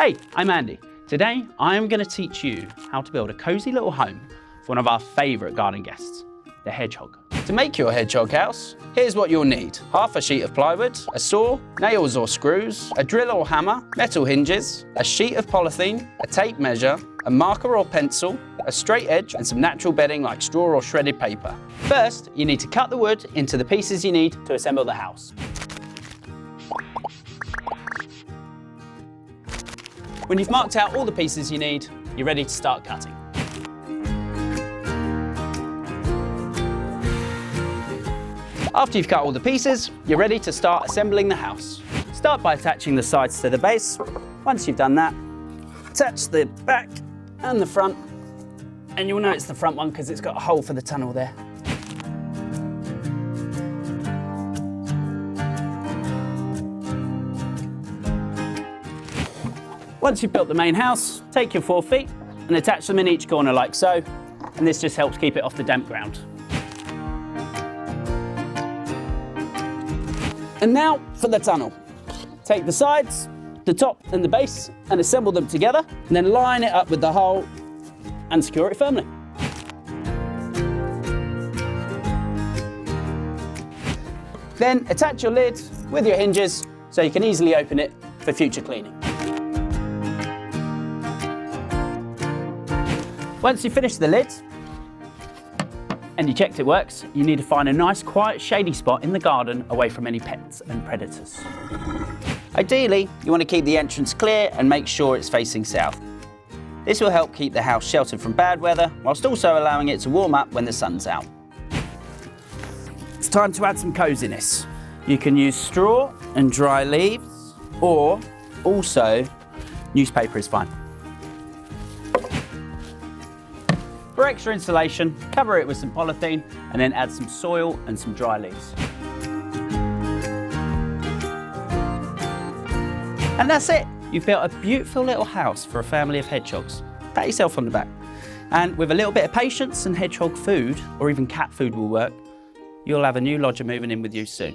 Hey, I'm Andy. Today, I'm going to teach you how to build a cozy little home for one of our favourite garden guests, the hedgehog. To make your hedgehog house, here's what you'll need. Half a sheet of plywood, a saw, nails or screws, a drill or hammer, metal hinges, a sheet of polythene, a tape measure, a marker or pencil, a straight edge, and some natural bedding like straw or shredded paper. First, you need to cut the wood into the pieces you need to assemble the house. When you've marked out all the pieces you need, you're ready to start cutting. After you've cut all the pieces, you're ready to start assembling the house. Start by attaching the sides to the base. Once you've done that, attach the back and the front. And you'll know it's the front one because it's got a hole for the tunnel there. Once you've built the main house, take your 4 feet and attach them in each corner like so, and this just helps keep it off the damp ground. And now for the tunnel. Take the sides, the top and the base, and assemble them together, and then line it up with the hole and secure it firmly. Then attach your lid with your hinges so you can easily open it for future cleaning. Once you finish the lid and you checked it works, you need to find a nice quiet shady spot in the garden away from any pets and predators. Ideally, you want to keep the entrance clear and make sure it's facing south. This will help keep the house sheltered from bad weather, whilst also allowing it to warm up when the sun's out. It's time to add some coziness. You can use straw and dry leaves, or also newspaper is fine. For extra insulation, cover it with some polythene and then add some soil and some dry leaves. And that's it. You've built a beautiful little house for a family of hedgehogs. Pat yourself on the back. And with a little bit of patience and hedgehog food, or even cat food will work, you'll have a new lodger moving in with you soon.